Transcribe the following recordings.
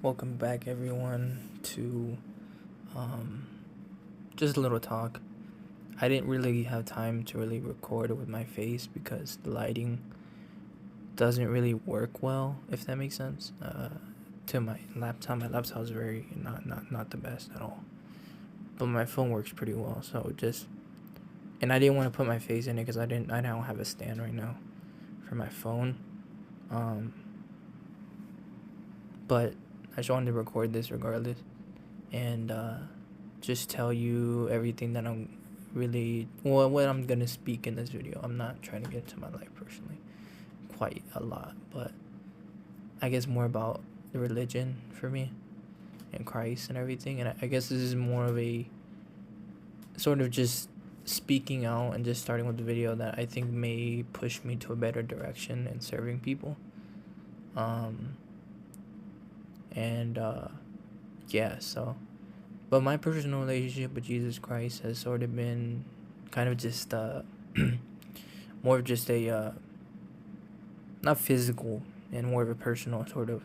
Welcome back, everyone, to um, just a little talk. I didn't really have time to really record it with my face because the lighting doesn't really work well, if that makes sense. To my laptop is very not the best at all. But my phone works pretty well, so and I didn't want to put my face in it because I don't have a stand right now for my phone. Um, but I just wanted to record this regardless, and just tell you everything that what I'm gonna speak in this video. I'm not trying to get into my life personally quite a lot, but I guess more about the religion for me and Christ and everything. And I guess this is more of a sort of just speaking out and just starting with the video that I think may push me to a better direction in serving people. Um, and yeah, so but my personal relationship with Jesus Christ has sort of been kind of just more of just a not physical and more of a personal sort of.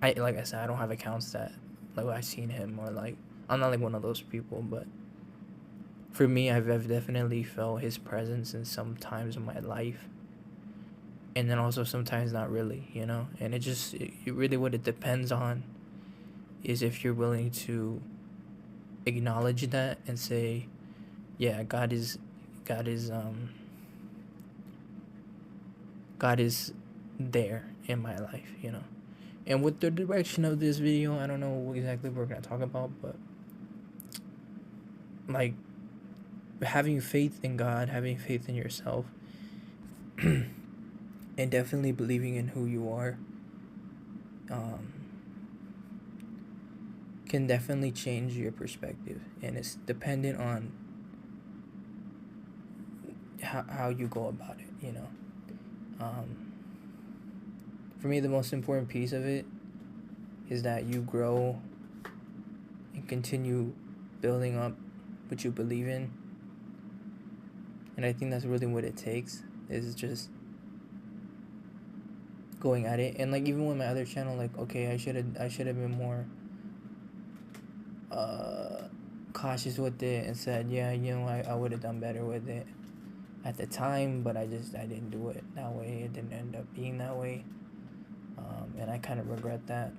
I like I said, I don't have accounts that like I've seen him or like I'm not like one of those people, but for me, I've definitely felt his presence in some times of my life, and then also sometimes not really, And it really what it depends on is if you're willing to acknowledge that and say, yeah, God is God is there in my life. And with the direction of this video, I don't know what exactly we're gonna talk about, but like having faith in God, having faith in yourself, and definitely believing in who you are, um, can definitely change your perspective, and it's dependent on how you go about it. Um, for me, the most important piece of it is that you grow and continue building up what you believe in. And I think that's really what it takes, is just going at it. And like even with my other channel, like okay, I should have been more cautious with it and said, yeah, I would have done better with it at the time, but I didn't do it that way. It didn't end up being that way. And I kind of regret that.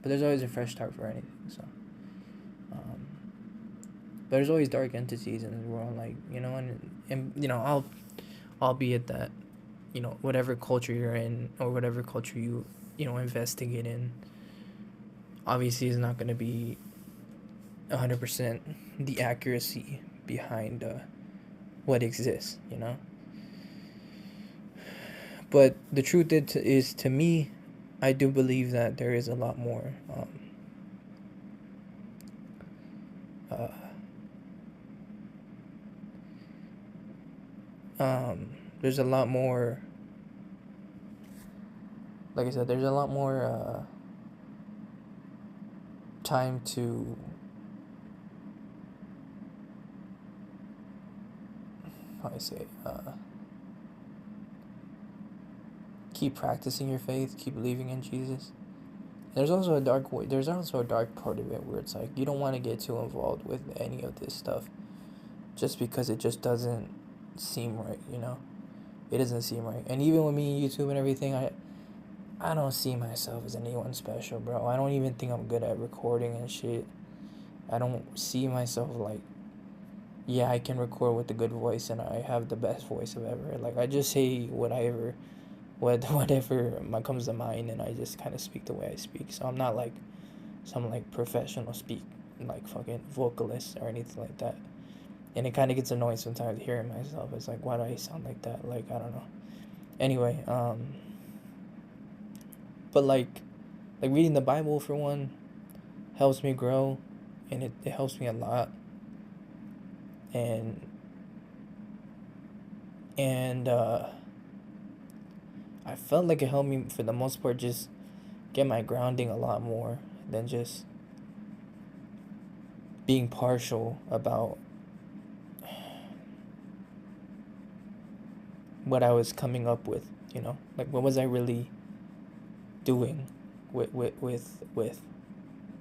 But there's always a fresh start for anything, so um, but there's always dark entities in this world, like and albeit that whatever culture you're in or whatever culture you investigate in, obviously is not going to be 100% the accuracy behind what exists. But the truth is, to me, I do believe that there is a lot more uh, there's a lot more, like I said, there's a lot more time to how I say keep practicing your faith, keep believing in Jesus. There's also a dark way. There's also a dark part of it where it's like you don't want to get too involved with any of this stuff, just because it just doesn't seem right. It doesn't seem right. And even with me, YouTube and everything, I don't see myself as anyone special, bro. I don't even think I'm good at recording and shit. I don't see myself like, yeah, I can record with a good voice and I have the best voice of ever. Like I just say whatever comes to mind, and I just kind of speak the way I speak. So I'm not like some like professional speak like fucking vocalist or anything like that. And it kind of gets annoying sometimes hearing myself. It's like, why do I sound like that? Like I don't know. Anyway, but like reading the Bible for one helps me grow, and it helps me a lot. And and I felt like it helped me for the most part just get my grounding a lot more than just being partial about what I was coming up with. Like what was I really doing? with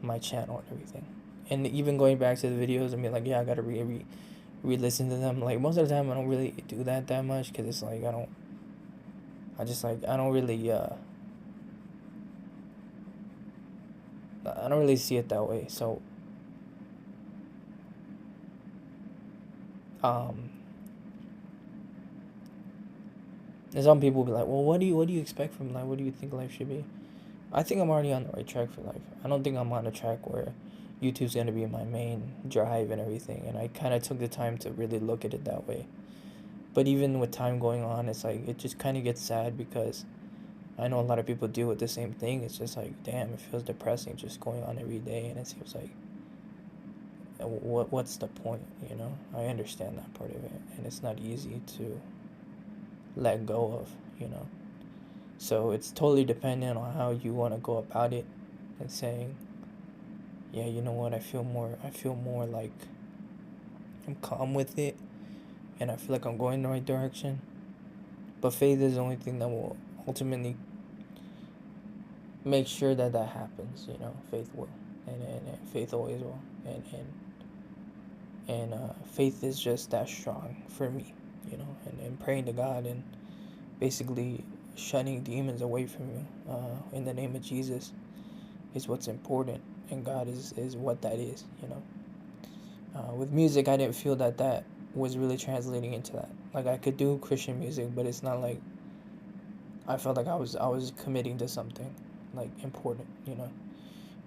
my channel and everything. And even going back to the videos, I mean, like, yeah, I gotta re-listen to them. Like, most of the time, I don't really do that much, because it's like, I don't really, I don't really see it that way. So, um, and some people be like, well, what do you expect from life? What do you think life should be? I think I'm already on the right track for life. I don't think I'm on a track where YouTube's gonna be my main drive and everything. And I kind of took the time to really look at it that way. But even with time going on, it's like, it just kind of gets sad, because I know a lot of people deal with the same thing. It's just like, damn, it feels depressing just going on every day, and it seems like, what's the point, you know? I understand that part of it, and it's not easy to let go of, you know? So it's totally dependent on how you want to go about it, and saying, yeah, you know what, I feel more like I'm calm with it, and I feel like I'm going the right direction. But faith is the only thing that will ultimately make sure that that happens, you know? Faith will, and faith always will, and faith is just that strong for me, you know? And praying to God, and basically shunning demons away from you, in the name of Jesus, is what's important, and God is what that is, you know? With music, I didn't feel that that was really translating into that. Like, I could do Christian music, but it's not like I felt like I was committing to something like important, you know.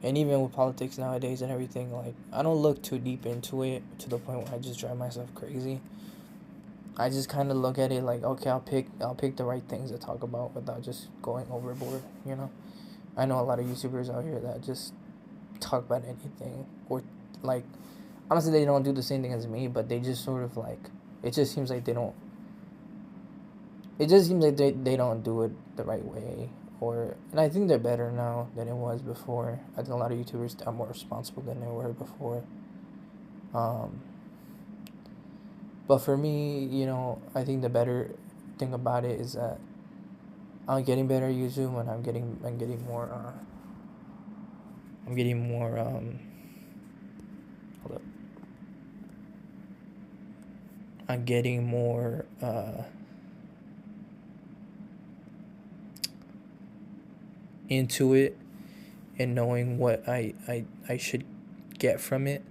And even with politics nowadays and everything, like, I don't look too deep into it to the point where I just drive myself crazy. I just kind of look at it like, okay, I'll pick the right things to talk about without just going overboard, you know. I know a lot of YouTubers out here that just talk about anything, or like, honestly, they don't do the same thing as me, but they just sort of like, it just seems like they don't it just seems like they don't do it the right way. Or, and I think they're better now than it was before. I think a lot of YouTubers are more responsible than they were before. um but for me, you know, I think the better thing about it is that I'm getting better at YouTube, and I'm getting more I'm getting more hold up I'm getting more into it, and knowing what I should get from it,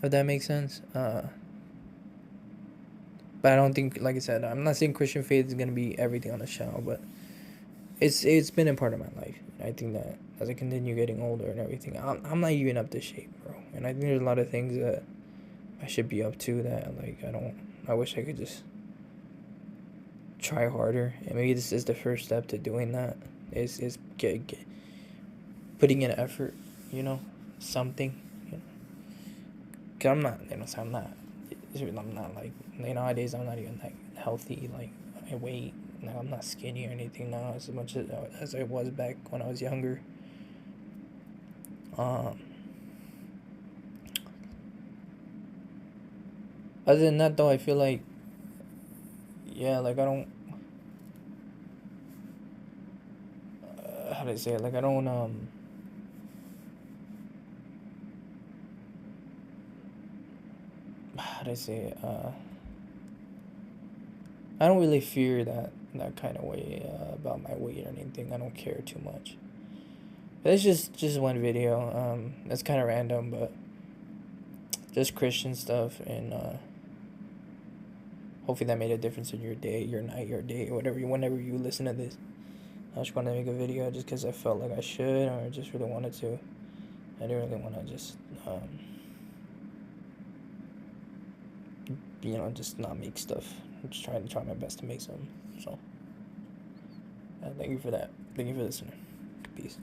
if that makes sense. But I don't think, like I said, I'm not saying Christian faith is gonna be everything on the channel, but it's been a part of my life. I think that as I continue getting older and everything, I'm not even up to shape, bro. And I think there's a lot of things that I should be up to that, like, I don't. I wish I could just try harder, and maybe this is the first step to doing that. Is get putting in effort, you know, something. You know, cause I'm not, you know, so I'm not like, nowadays I'm not even like healthy, like, I weight, like, I'm not skinny or anything now as much as I was back when I was younger. Um, Other than that, though, I feel like, yeah, like, I don't, how do I say it? Like, I don't, how do I say it? I don't really fear that kind of way, about my weight or anything. I don't care too much. But it's just one video. It's kind of random, but just Christian stuff, and hopefully that made a difference in your day, your night, your day, whatever. Whenever you listen to this, I just wanted to make a video just because I felt like I should, or I just really wanted to. I didn't really want to just, just not make stuff. I'm just trying to try my best to make something. So, thank you for that. Thank you for listening. Peace.